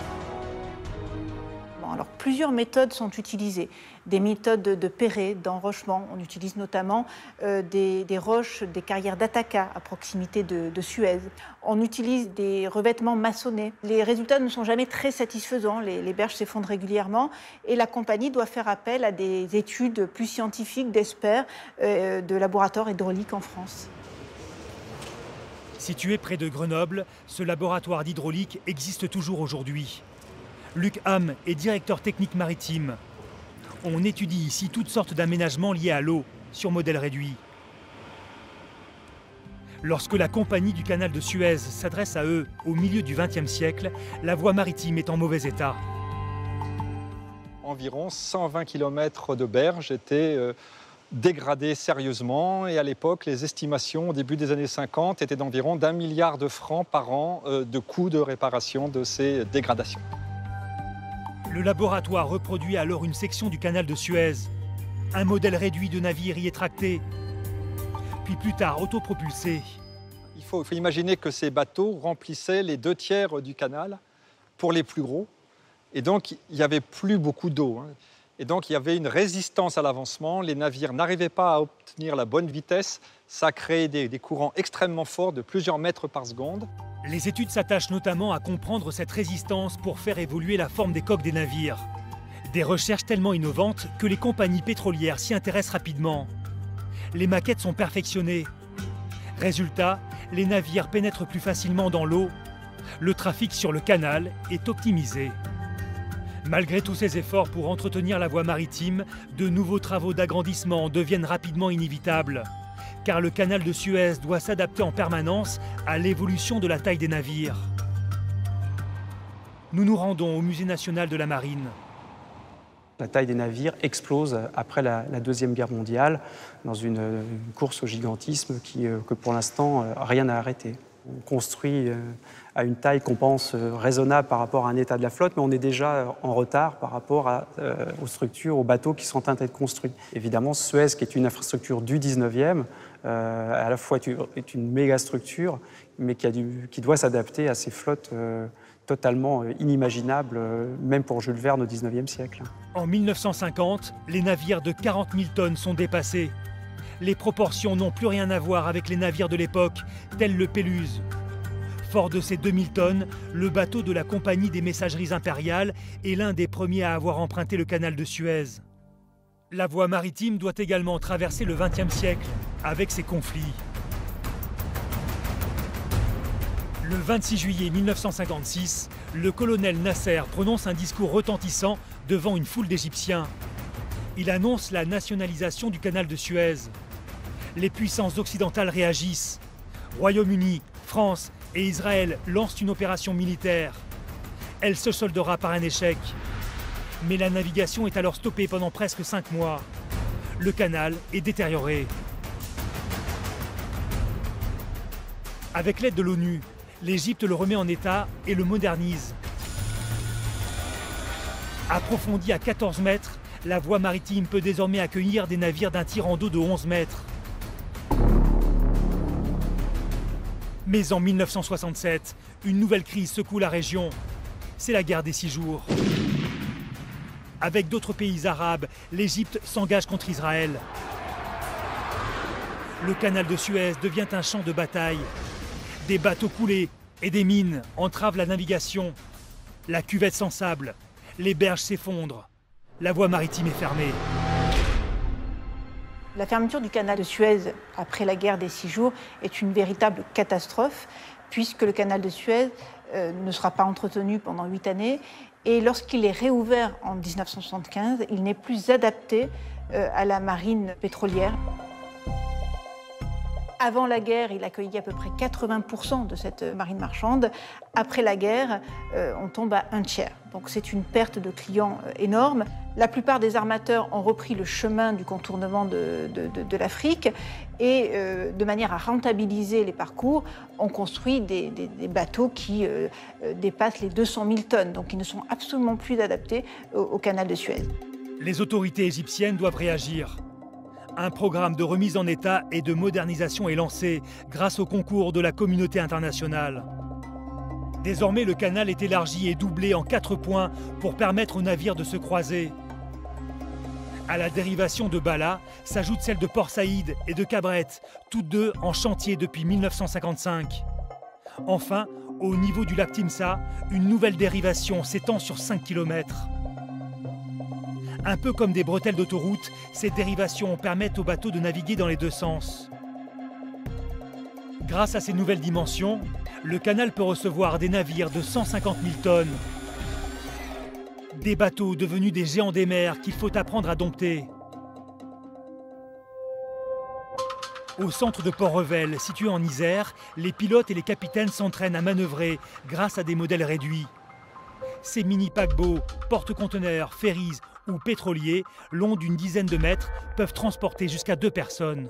Alors, plusieurs méthodes sont utilisées. Des méthodes de péré, d'enrochement. On utilise notamment des roches, des carrières d'Ataka à proximité de Suez. On utilise des revêtements maçonnés. Les résultats ne sont jamais très satisfaisants. Les berges s'effondrent régulièrement et la compagnie doit faire appel à des études plus scientifiques d'experts de laboratoires hydrauliques en France. Situé près de Grenoble, ce laboratoire d'hydraulique existe toujours aujourd'hui. Luc Ham est directeur technique maritime. On étudie ici toutes sortes d'aménagements liés à l'eau, sur modèle réduit. Lorsque la compagnie du canal de Suez s'adresse à eux au milieu du XXe siècle, la voie maritime est en mauvais état. Environ 120 km de berges étaient dégradés sérieusement et à l'époque, les estimations au début des années 50 étaient d'environ d'1 milliard de francs par an de coûts de réparation de ces dégradations. Le laboratoire reproduit alors une section du canal de Suez. Un modèle réduit de navire y est tracté, puis plus tard autopropulsé. Il faut imaginer que ces bateaux remplissaient les 2/3 du canal pour les plus gros. Et donc, il n'y avait plus beaucoup d'eau. Et donc, il y avait une résistance à l'avancement. Les navires n'arrivaient pas à obtenir la bonne vitesse. Ça créait des courants extrêmement forts de plusieurs mètres par seconde. Les études s'attachent notamment à comprendre cette résistance pour faire évoluer la forme des coques des navires. Des recherches tellement innovantes que les compagnies pétrolières s'y intéressent rapidement. Les maquettes sont perfectionnées. Résultat, les navires pénètrent plus facilement dans l'eau. Le trafic sur le canal est optimisé. Malgré tous ces efforts pour entretenir la voie maritime, de nouveaux travaux d'agrandissement deviennent rapidement inévitables. Car le canal de Suez doit s'adapter en permanence à l'évolution de la taille des navires. Nous nous rendons au Musée national de la Marine. La taille des navires explose après la Deuxième Guerre mondiale dans une course au gigantisme que pour l'instant rien n'a arrêté. On construit à une taille qu'on pense raisonnable par rapport à un état de la flotte, mais on est déjà en retard par rapport aux structures, aux bateaux qui sont en train d'être construits. Évidemment, Suez, qui est une infrastructure du 19e, à la fois est une méga structure, mais qui doit s'adapter à ces flottes totalement inimaginables, même pour Jules Verne au 19e siècle. En 1950, les navires de 40 000 tonnes sont dépassés. Les proportions n'ont plus rien à voir avec les navires de l'époque, tels le Péluse. Fort de ces 2000 tonnes, le bateau de la Compagnie des Messageries Impériales est l'un des premiers à avoir emprunté le canal de Suez. La voie maritime doit également traverser le XXe siècle, avec ses conflits. Le 26 juillet 1956, le colonel Nasser prononce un discours retentissant devant une foule d'Égyptiens. Il annonce la nationalisation du canal de Suez. Les puissances occidentales réagissent. Royaume-Uni, France et Israël lancent une opération militaire. Elle se soldera par un échec. Mais la navigation est alors stoppée pendant presque 5 mois. Le canal est détérioré. Avec l'aide de l'ONU, l'Égypte le remet en état et le modernise. Approfondie à 14 mètres, la voie maritime peut désormais accueillir des navires d'un tirant d'eau de 11 mètres. Mais en 1967, une nouvelle crise secoue la région. C'est la guerre des 6 jours. Avec d'autres pays arabes, l'Égypte s'engage contre Israël. Le canal de Suez devient un champ de bataille. Des bateaux coulés et des mines entravent la navigation. La cuvette s'ensable, les berges s'effondrent. La voie maritime est fermée. La fermeture du canal de Suez après la guerre des 6 jours est une véritable catastrophe, puisque le canal de Suez ne sera pas entretenu pendant 8 années. Et lorsqu'il est réouvert en 1975, il n'est plus adapté à la marine pétrolière. Avant la guerre, il accueillait à peu près 80% de cette marine marchande. Après la guerre, on tombe à 1/3. Donc c'est une perte de clients énorme. La plupart des armateurs ont repris le chemin du contournement de l'Afrique et de manière à rentabiliser les parcours, on construit des bateaux qui dépassent les 200 000 tonnes. Donc ils ne sont absolument plus adaptés au canal de Suez. Les autorités égyptiennes doivent réagir. Un programme de remise en état et de modernisation est lancé grâce au concours de la communauté internationale. Désormais, le canal est élargi et doublé en 4 points pour permettre aux navires de se croiser. À la dérivation de Bala s'ajoute celle de Port Saïd et de Cabret, toutes deux en chantier depuis 1955. Enfin, au niveau du lac Timsa, une nouvelle dérivation s'étend sur 5 km. Un peu comme des bretelles d'autoroute, ces dérivations permettent aux bateaux de naviguer dans les 2 sens. Grâce à ces nouvelles dimensions, le canal peut recevoir des navires de 150 000 tonnes. Des bateaux devenus des géants des mers qu'il faut apprendre à dompter. Au centre de Port-Revel, situé en Isère, les pilotes et les capitaines s'entraînent à manœuvrer grâce à des modèles réduits. Ces mini-paquebots, porte-conteneurs, ferries ou pétroliers, longs d'une dizaine de mètres, peuvent transporter jusqu'à 2 personnes.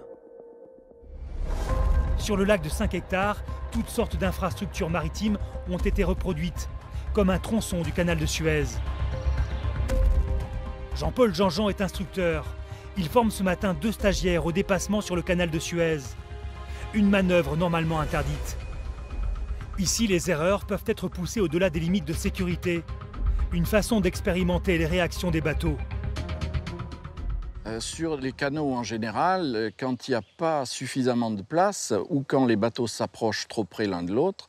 Sur le lac de 5 hectares, toutes sortes d'infrastructures maritimes ont été reproduites, comme un tronçon du canal de Suez. Jean-Paul Jean-Jean est instructeur. Il forme ce matin 2 stagiaires au dépassement sur le canal de Suez. Une manœuvre normalement interdite. Ici, les erreurs peuvent être poussées au-delà des limites de sécurité. Une façon d'expérimenter les réactions des bateaux. Sur les canaux en général, quand il n'y a pas suffisamment de place ou quand les bateaux s'approchent trop près l'un de l'autre,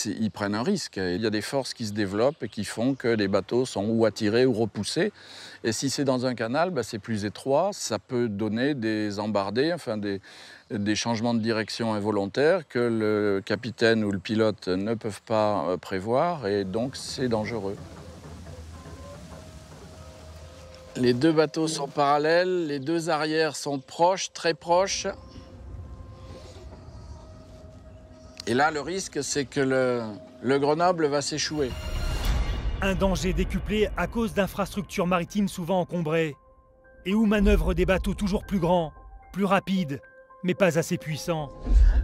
ils prennent un risque. Il y a des forces qui se développent et qui font que les bateaux sont ou attirés ou repoussés. Et si c'est dans un canal, c'est plus étroit, ça peut donner des embardées, enfin des changements de direction involontaires que le capitaine ou le pilote ne peuvent pas prévoir et donc c'est dangereux. Les 2 bateaux sont parallèles, les 2 arrières sont proches, très proches. Et là, le risque, c'est que le Grenoble va s'échouer. Un danger décuplé à cause d'infrastructures maritimes souvent encombrées. Et où manœuvrent des bateaux toujours plus grands, plus rapides, mais pas assez puissants.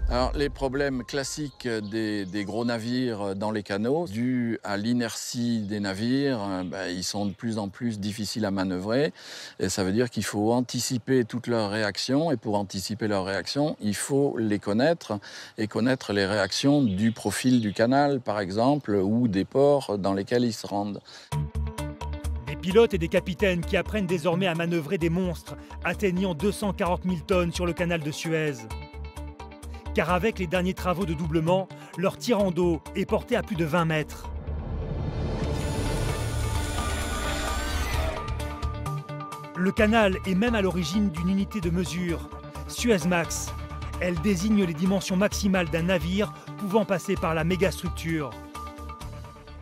Alors, les problèmes classiques des gros navires dans les canaux, dus à l'inertie des navires, ils sont de plus en plus difficiles à manœuvrer. Et ça veut dire qu'il faut anticiper toutes leurs réactions. Et pour anticiper leurs réactions, il faut les connaître et connaître les réactions du profil du canal, par exemple, ou des ports dans lesquels ils se rendent. Des pilotes et des capitaines qui apprennent désormais à manœuvrer des monstres atteignant 240 000 tonnes sur le canal de Suez. Car avec les derniers travaux de doublement, leur tirant d'eau est porté à plus de 20 mètres. Le canal est même à l'origine d'une unité de mesure, Suezmax. Elle désigne les dimensions maximales d'un navire pouvant passer par la mégastructure.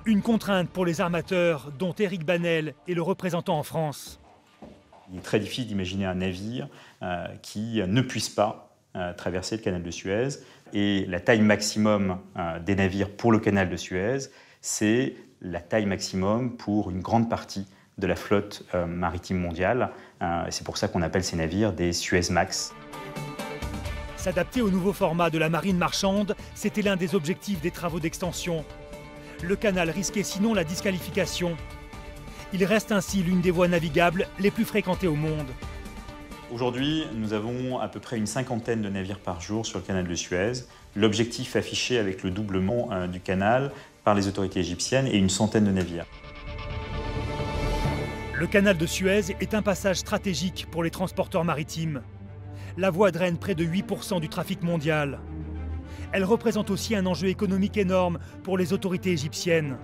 Une contrainte pour les armateurs, dont Éric Banel est le représentant en France. Il est très difficile d'imaginer un navire qui ne puisse pas traverser le canal de Suez. Et la taille maximum des navires pour le canal de Suez, c'est la taille maximum pour une grande partie de la flotte maritime mondiale. C'est pour ça qu'on appelle ces navires des Suezmax. S'adapter au nouveau format de la marine marchande, c'était l'un des objectifs des travaux d'extension. Le canal risquait sinon la disqualification. Il reste ainsi l'une des voies navigables les plus fréquentées au monde. Aujourd'hui, nous avons à peu près une 50aine de navires par jour sur le canal de Suez. L'objectif affiché avec le doublement du canal par les autorités égyptiennes est une centaine de navires. Le canal de Suez est un passage stratégique pour les transporteurs maritimes. La voie draine près de 8% du trafic mondial. Elle représente aussi un enjeu économique énorme pour les autorités égyptiennes.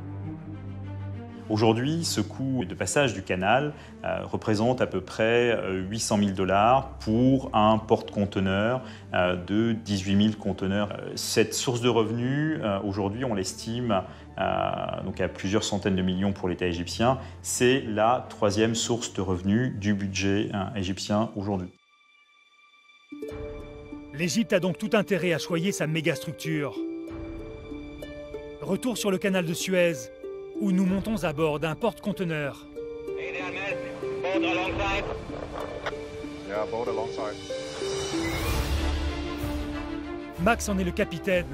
Aujourd'hui, ce coût de passage du canal représente à peu près 800 000 $ pour un porte-conteneur de 18 000 conteneurs. Cette source de revenus, aujourd'hui, on l'estime donc à plusieurs centaines de millions pour l'État égyptien. C'est la 3e source de revenus du budget égyptien aujourd'hui. L'Égypte a donc tout intérêt à choyer sa mégastructure. Retour sur le canal de Suez, où nous montons à bord d'un porte-conteneur. Max en est le capitaine.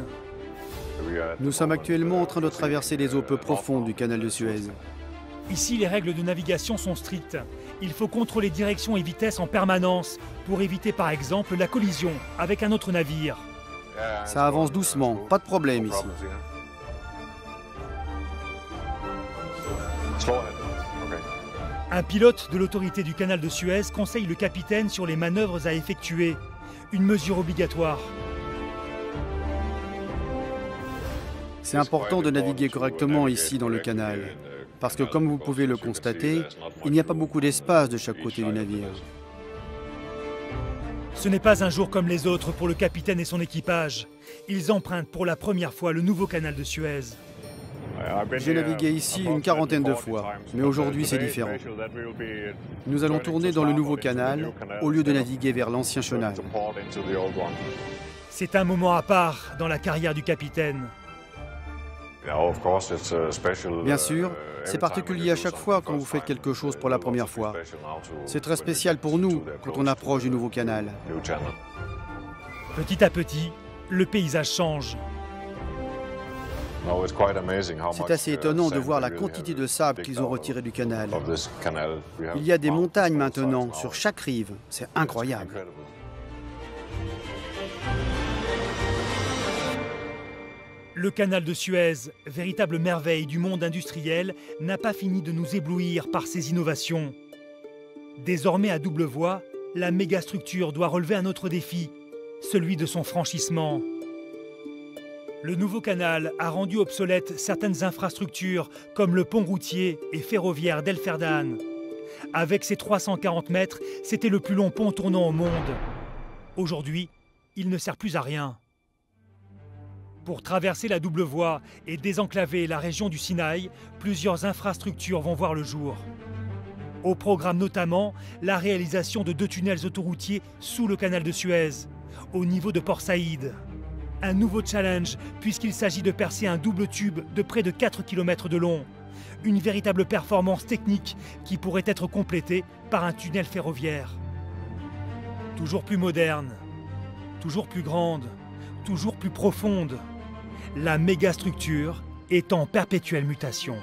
Nous sommes actuellement en train de traverser les eaux peu profondes du canal de Suez. Ici, les règles de navigation sont strictes. Il faut contrôler direction et vitesse en permanence pour éviter par exemple la collision avec un autre navire. Ça avance doucement, pas de problème ici. Un pilote de l'autorité du canal de Suez conseille le capitaine sur les manœuvres à effectuer, une mesure obligatoire. C'est important de naviguer correctement ici dans le canal, parce que comme vous pouvez le constater, il n'y a pas beaucoup d'espace de chaque côté du navire. Ce n'est pas un jour comme les autres pour le capitaine et son équipage. Ils empruntent pour la première fois le nouveau canal de Suez. J'ai navigué ici une quarantaine de fois, mais aujourd'hui c'est différent. Nous allons tourner dans le nouveau canal au lieu de naviguer vers l'ancien chenal. C'est un moment à part dans la carrière du capitaine. Bien sûr, c'est particulier à chaque fois quand vous faites quelque chose pour la première fois. C'est très spécial pour nous quand on approche du nouveau canal. Petit à petit, le paysage change. C'est assez étonnant de voir la quantité de sable qu'ils ont retiré du canal. Il y a des montagnes maintenant sur chaque rive. C'est incroyable. Le canal de Suez, véritable merveille du monde industriel, n'a pas fini de nous éblouir par ses innovations. Désormais à double voie, la mégastructure doit relever un autre défi, celui de son franchissement. Le nouveau canal a rendu obsolètes certaines infrastructures comme le pont routier et ferroviaire d'El Ferdan. Avec ses 340 mètres, c'était le plus long pont tournant au monde. Aujourd'hui, il ne sert plus à rien. Pour traverser la double voie et désenclaver la région du Sinaï, plusieurs infrastructures vont voir le jour. Au programme notamment la réalisation de 2 tunnels autoroutiers sous le canal de Suez, au niveau de Port Saïd. Un nouveau challenge puisqu'il s'agit de percer un double tube de près de 4 km de long. Une véritable performance technique qui pourrait être complétée par un tunnel ferroviaire. Toujours plus moderne, toujours plus grande, toujours plus profonde. La mégastructure est en perpétuelle mutation.